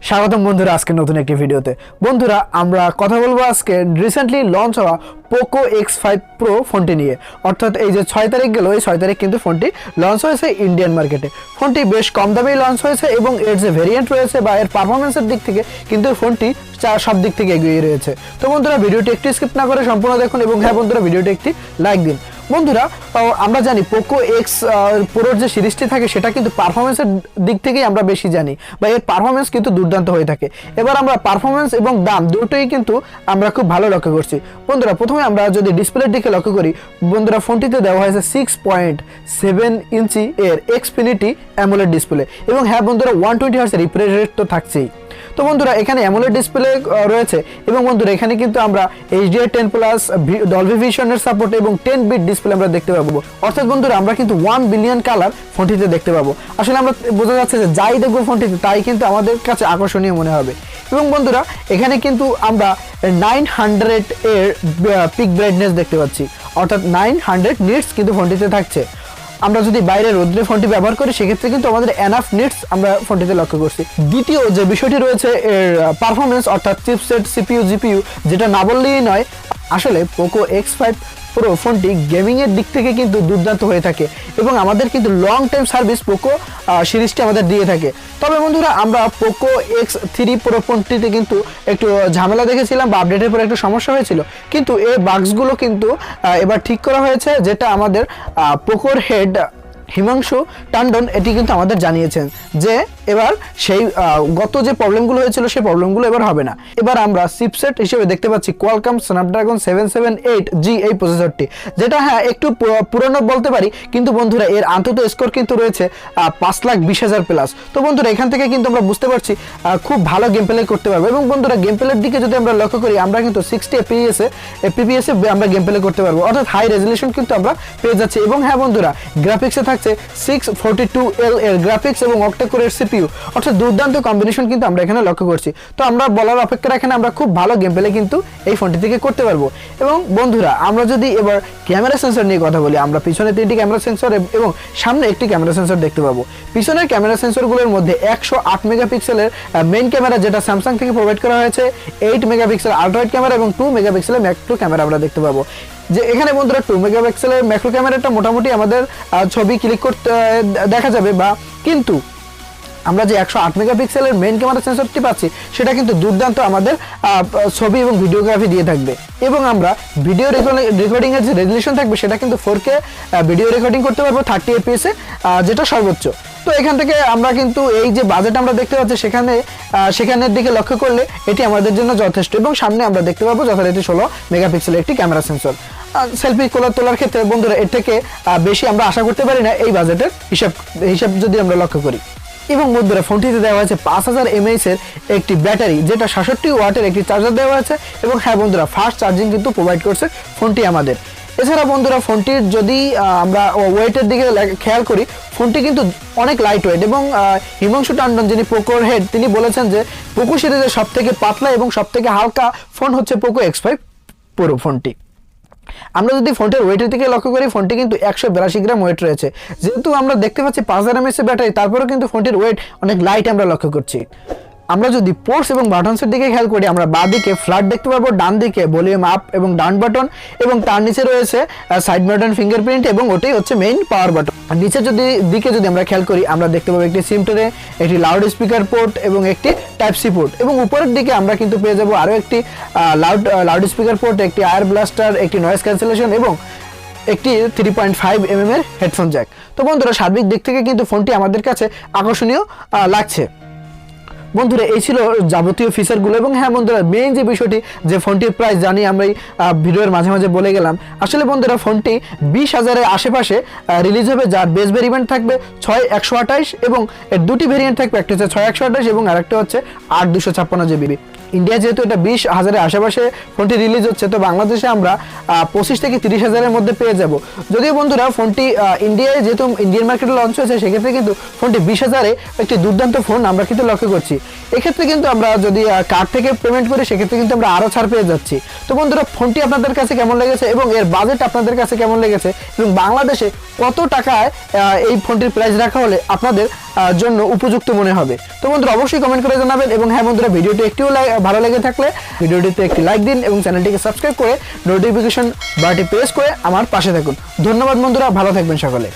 স্বাগতম বন্ধুরা আজকে নতুন একটি ভিডিওতে। বন্ধুরা আমরা কথা বলবো আজকে রিসেন্টলি লঞ্চ হওয়া পোকো X5 Pro ফোনটি নিয়ে। অর্থাৎ এই যে 6 তারিখ গেল, এই 6 তারিখ কিন্তু ফোনটি লঞ্চ হয়েছে ইন্ডিয়ান মার্কেটে। ফোনটি বেশ কম দামেই লঞ্চ হয়েছে এবং এর যে ভেরিয়েন্ট রয়েছে বা এর পারফরমেন্সের দিক থেকে কিন্তু ফোনটি সব দিক থেকে এগিয়ে রয়েছে। তো বন্ধুরা ভিডিওটি একটি স্কিপ না করে সম্পূর্ণ দেখুন এবং হ্যাঁ বন্ধুরা ভিডিওটি একটি লাইক দিন। বন্ধুরা আমরা জানি পোকো X Proর যে সিরিজটি থাকে সেটা কিন্তু পারফরমেন্সের দিক থেকেই আমরা বেশি জানি বা এর পারফরমেন্স কিন্তু দুর্দান্ত হয়ে থাকে। এবার আমরা পারফরমেন্স এবং দাম দুটোই কিন্তু আমরা খুব ভালো লক্ষ্য করছি। বন্ধুরা প্রথমে আমরা যদি ডিসপ্লের দিকে লক্ষ্য করি, বন্ধুরা ফোনটিতে দেওয়া হয়েছে 6.7 ইঞ্চি এর Xfinity অ্যামোলেড ডিসপ্লে এবং হ্যাঁ বন্ধুরা 120 হার্টজ রিফ্রেশ রেট তো থাকছেই। তো বন্ধুরা এখানে অ্যামোলেড ডিসপ্লে রয়েছে এবং বন্ধুরা এখানে কিন্তু আমরা HDR10 প্লাস ডলবি ভিশনের সাপোর্ট এবং 10 বিট ডিসপ্লে আমরা দেখতে পাবো। অর্থাৎ বন্ধুরা আমরা কিন্তু 1 বিলিয়ন কালার ফোনটিতে দেখতে পাবো। আসলে আমরা বোঝা যাচ্ছে যে যাই দেখবো ফোনটিতে তাই কিন্তু আমাদের কাছে আকর্ষণীয় মনে হবে। এবং বন্ধুরা এখানে কিন্তু আমরা 900 এর পিক ব্রাইটনেস দেখতে পাচ্ছি, অর্থাৎ 900 নিটস কিন্তু ফোনটিতে থাকছে। আমরা যদি বাইরে রোদ্রে ফোনটি ব্যবহার করি সেক্ষেত্রে কিন্তু আমাদের এনাফ নিটস আমরা ফোনটিতে লক্ষ্য করছি। দ্বিতীয় যে বিষয়টি রয়েছে এর পারফরমেন্স, অর্থাৎ চিপসেট CPU GPU, যেটা না বললেই নয়। আসলে পোকো X5 Pro ফোনটি গেমিংয়ের দিক থেকে কিন্তু দুর্দান্ত হয়ে থাকে এবং আমাদের কিন্তু লং টাইম সার্ভিস পোকো সিরিজটি আমাদের দিয়ে থাকে। তবে বন্ধুরা আমরা পোকো X3 Pro ফোনটিতে কিন্তু একটু ঝামেলা দেখেছিলাম বা আপডেটের পরে একটু সমস্যা হয়েছিল, কিন্তু এই বাগসগুলো কিন্তু এবার ঠিক করা হয়েছে, যেটা আমাদের পোকোর হেড হিমাংশু টন্ডন এটি কিন্তু আমাদের জানিয়েছেন যে এবার সেই গত যে প্রবলেমগুলো হয়েছিল সেই প্রবলেমগুলো এবার হবে না। এবার আমরা চিপসেট হিসেবে দেখতে পাচ্ছি কোয়ালকম স্ন্যাপড্রাগন 778G এই প্রসেসরটি, যেটা হ্যাঁ একটু পুরনো বলতে পারি, কিন্তু বন্ধুরা এর আন্তত স্কোর কিন্তু রয়েছে 5,20,000 প্লাস। তো বন্ধুরা এখান থেকে কিন্তু আমরা বুঝতে পারছি খুব ভালো গেম প্লে করতে পারবো। এবং বন্ধুরা গেম প্লের দিকে যদি আমরা লক্ষ্য করি, আমরা কিন্তু 60 FPS আমরা গেম প্লে করতে পারবো, অর্থাৎ হাই রেজলিউশন কিন্তু আমরা পেয়ে যাচ্ছি। এবং হ্যাঁ বন্ধুরা গ্রাফিক্সে থাকছে 642L এর গ্রাফিক্স এবং অক্টা কোরের CPU, অর্থাৎ দুর্দান্ত কম্বিনেশন কিন্তু আমরা এখানে লক্ষ্য করছি। তো আমরা বলার অপেক্ষা রাখেন, আমরা খুব ভালো গেম প্লে কিন্তু এই ফোনটি থেকে করতে পারবো। এবং বন্ধুরা আমরা যদি এবার ক্যামেরা সেন্সর নিয়ে কথা বলি, আমরা পিছনে 3টি ক্যামেরা সেন্সর এবং সামনে একটি ক্যামেরা সেন্সর দেখতে পাবো। পিছনের ক্যামেরা সেন্সরগুলোর মধ্যে 108 মেগাপিক্সেলের মেইন ক্যামেরা, যেটা স্যামসাং থেকে প্রোভাইড করা হয়েছে, 8 মেগাপিক্সেল আল্ট্রা ওয়াইড ক্যামেরা এবং 2 মেগাপিক্সেলের ম্যাক্রো ক্যামেরা আমরা দেখতে পাবো। যে এখানে বন্ধুরা 2 মেগাপিক্সেলের ম্যাক্রো ক্যামেরাটা মোটামুটি আমাদের ছবি ক্লিক করতে দেখা যাবে, বা কিন্তু আমরা যে 108 মেগাপিক্সেলের মেইন ক্যামেরা সেন্সরটি পাচ্ছি সেটা কিন্তু দুর্দান্ত আমাদের ছবি এবং ভিডিওগ্রাফি দিয়ে থাকবে। এবং আমরা ভিডিও রেকর্ডিং এর যে রেজলিউশন থাকবে সেটা কিন্তু 4K ভিডিও রেকর্ডিং করতে পারবো 30 FPS যেটা সর্বোচ্চ। তো এখান থেকে আমরা কিন্তু এই যে বাজেট আমরা দেখতে পাচ্ছি সেখানের দিকে লক্ষ্য করলে এটি আমাদের জন্য যথেষ্ট। এবং সামনে আমরা দেখতে পাবো যথারীতি 16 মেগাপিক্সেলের একটি ক্যামেরা সেন্সর। সেলফি তোলার ক্ষেত্রে বন্ধুরা এর থেকে বেশি আমরা আশা করতে পারি না এই বাজেটের হিসাব যদি আমরা লক্ষ্য করি। এবং বন্ধুরা ফোনটিতে দেওয়া হয়েছে 5000 mAh এর একটি ব্যাটারি, যেটা 66 ওয়াটের একটি চার্জার দেওয়া হয়েছে। এবং হ্যাঁ বন্ধুরা ফাস্ট চার্জিং কিন্তু প্রোভাইড করছে ফোনটি আমাদের। এছাড়া বন্ধুরা ফোনটির যদি আমরা ওয়েটের দিকে খেয়াল করি, ফোনটি কিন্তু অনেক লাইট ওয়েট। এবং হিমাংশু টন্ডন যিনি পোকোর হেড, তিনি বলেছেন যে পোকো সিরিজের সবথেকে পাতলা এবং সবথেকে হালকা ফোন হচ্ছে পোকো X5 Pro ফোনটি। আমরা যদি ফোনটির ওয়েটের দিকে লক্ষ্য করি, ফোনটি কিন্তু 182 গ্রাম ওয়েট রয়েছে। যেহেতু আমরা দেখতে পাচ্ছি 5000 mAh ব্যাটারি, তারপরেও কিন্তু ফোনটির ওয়েট অনেক লাইট আমরা লক্ষ্য করছি। আমরা যদি পোর্টস এবং বাটনসের দিকে খেয়াল করি, আমরা বাঁ দিকে ফ্ল্যাট দেখতে পারবো, ডান দিকে ভলিউম আপ এবং ডাউন বাটন, এবং তার নিচে রয়েছে সাইড বাটন ফিঙ্গারপ্রিন্ট, এবং ওটাই হচ্ছে মেইন পাওয়ার বাটন। আর নিচে দিকে যদি আমরা খেয়াল করি, আমরা দেখতে পাবো একটি সিম ট্রে, একটি লাউড স্পিকার পোর্ট এবং একটি টাইপ সি পোর্ট। এবং উপরের দিকে আমরা কিন্তু পেয়ে যাবো আরও একটি লাউড স্পিকার পোর্ট, একটি আয়ার ব্লাস্টার, একটি নয়েজ ক্যান্সেলেশন এবং একটি 3.5 mm এর হেডফোন জ্যাক। তো বন্ধুরা সার্বিক দিক থেকে কিন্তু ফোনটি আমাদের কাছে আকর্ষণীয় লাগছে। বন্ধুরা এই ছিল যাবতীয় ফিচারগুলো। এবং হ্যাঁ বন্ধুরা মেইন যে বিষয়টি, যে ফোনটির প্রাইস জানি আমরা এই ভিডিওর মাঝে মাঝে বলে গেলাম। আসলে বন্ধুরা ফোনটি 20,000-এর আশেপাশে রিলিজ হবে, যার বেস ভেরিয়েন্ট থাকবে 6128 এবং এর দুটি ভেরিয়েন্ট থাকবে, একটা হচ্ছে 6128 এবং আরেকটা হচ্ছে 8256 GB। ইন্ডিয়া যেহেতু এটা 20,000-এর আশেপাশে ফোনটি রিলিজ হচ্ছে, তো বাংলাদেশে আমরা 25 থেকে 30,000-এর মধ্যে পেয়ে যাব। যদিও বন্ধুরা ফোনটি ইন্ডিয়ায় যেহেতু ইন্ডিয়ান মার্কেটে লঞ্চ হয়েছে, সেক্ষেত্রে কিন্তু ফোনটি 20,000-এ একটি দুর্দান্ত ফোন আমরা কিন্তু লক্ষ্য করছি। এক্ষেত্রে কিন্তু আমরা যদি কার্ড থেকে পেমেন্ট করি, সেক্ষেত্রে কিন্তু আমরা আরও ছাড় পেয়ে যাচ্ছি। তো বন্ধুরা ফোনটি আপনাদের কাছে কেমন লেগেছে এবং এর বাজেট আপনাদের কাছে কেমন লেগেছে এবং বাংলাদেশে কত টাকায় এই ফোনটির প্রাইস রাখা হলে আপনাদের জন্য উপযুক্ত মনে হবে। তো বন্ধুরা অবশ্যই কমেন্ট করে জানাবেন এবং হ্যাঁ বন্ধুরা, ভিডিওটি একটিও ভালো লেগে থাকলে ভিডিওটিতে একটি লাইক দিন এবং চ্যানেলটিকে সাবস্ক্রাইব করে নোটিফিকেশন বাটনটি প্রেস করে আমার পাশে থাকুন। ধন্যবাদ বন্ধুরা, ভালো থাকবেন সকলে।